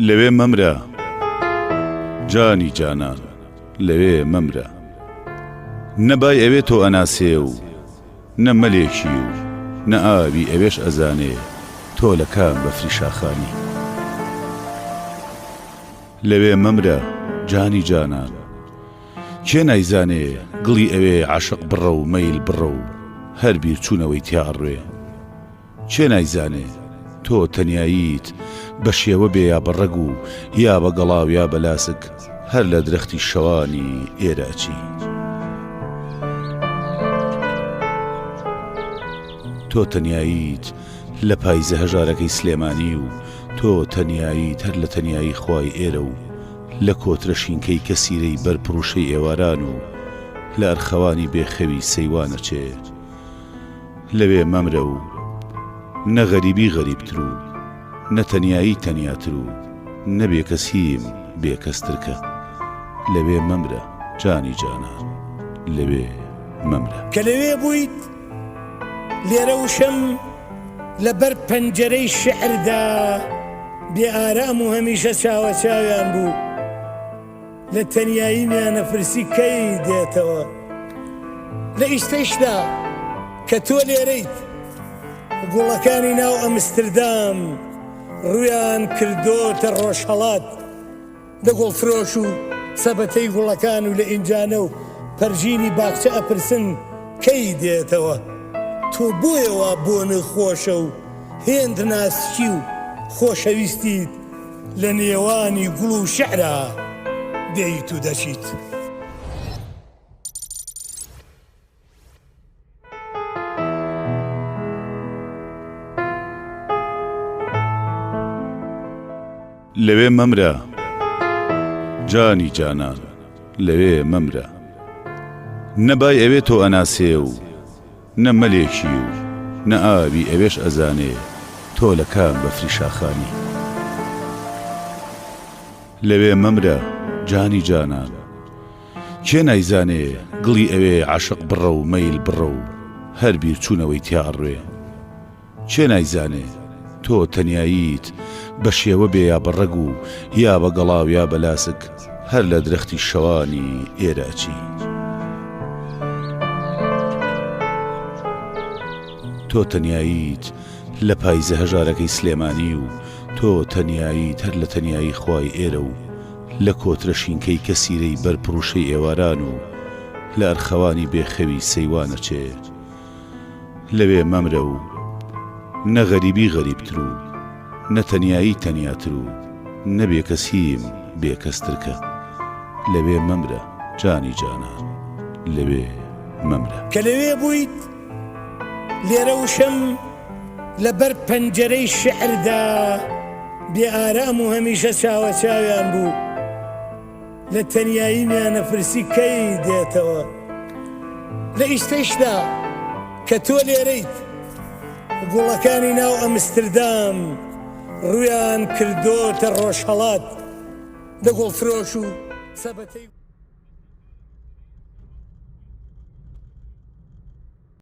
لەوێ مەمرە جانی جانان لەوێ مەمرە نەبای ئەوێ تۆ ئەناسێ و نە مەلێکی و نە ئاوی ئەوێش ئەزانێ تۆ لە کام بەفری شاخانی لەوێ مەمرە جانی جانان کێ نایزانێ گڵی ئەوێ عاشق بڕە و مەیل بڕە و هەر بیر چوونەوەی تیا ئەڕوێ کێ نایزانێ تۆ تەنیاییت بە شێوە بێ یا بەڕەگ و یا بە گەڵاو یا بە لاسک هەر لە درەختی شەوانی ئێراچی تۆ تەنیاییت لە پایزە هەژارەکەی سلێمانی و تۆ تەنیاییت هەر لە تەنیایی خوای ئێرە و لە کۆترە شینکەی کەسیرەی بەرپڕوشەی ئێواران و لە ئەرخەوانی بێخەوی سەیوانەچێ لەوێ مەمرە و نە غەریبی غەریبتر و نە تەنیایی تەنیاتر و نەبێ کەس هیم بێ کەسترکە لەوێ مەمرە جانی جانان لەوێ مەمرە کە لەوێ بوویت لێرە وشەم لەبەر پەنجەرەی شعردا بێ ئارام و هەمیشە چاوە چاویان بوو لە تەنیایی میانە فرسی کەی دێتەوە لە ئیشتەشدا کە تۆ لێرەیت گوڵەکانی ناو ئەمستردام ڕویان کردۆتە ڕۆژهەڵات دە گوڵفرۆش و سەبەتەی گوڵەکان و لە ئینجانە و پەرژینی باخچە ئەپرسن کەی دێتەوە تۆ بۆیەوە بۆ نەخۆشە و هێند ناسکی و خۆشەویستیت لە نێوانی گوڵ و شعرا دەیت و دەچیت لەوێ مەمرە جانی جانان لەوێ مەمرە نەبای ئەوێ تۆ ئەناسێ و نە مەلێکی و نە ئاوی ئەوێش ئەزانێ تۆ لە کام بەفری شاخانی لەوێ مەمرە جانی جانان کێ نایزانێ گڵی ئەوێ عاشق بڕە و مەیل بڕە و هەر بیر چوونەوەی تیا ئەڕوێ کێ نایزانێ تۆ تەنیاییت بە شێوە بێ یا بەڕەگ و یا بە گەڵاو یا بە لاسک هەر لە درەختی شەوانی ئێراچی تۆ تەنیاییت لە پایزە هەژارەکەی سلێمانی و تۆ تەنیاییت هەر لە تەنیایی خوای ئێرە و لە کۆترە شینکەی کەسیرەی بەرپڕوشەی ئێواران و لە ئەرخەوانی بێخەوی سەیوانەچێ لەوێ مەمرە و نە غەریبی غەریبتر و نە تەنیایی تەنیاتر و نەبێ کەس هیم بێ کەسترکە لەوێ مەمرە جانی جانان لەوێ مەمرە کە لەوێ بوویت لێرە وشەم لەبەر پەنجەرەی شعردا بێ ئارام و هەمیشە چاوە چاویان بوو لە تەنیایی میانە فرسی کەی دێتەوە لە ئیشتەشدا کە تۆ لێرەیت گوڵەکانی ناو ئەمستردام ڕویان کردۆتە ڕۆژهەڵات دە گوڵفرۆش و سەبەتەی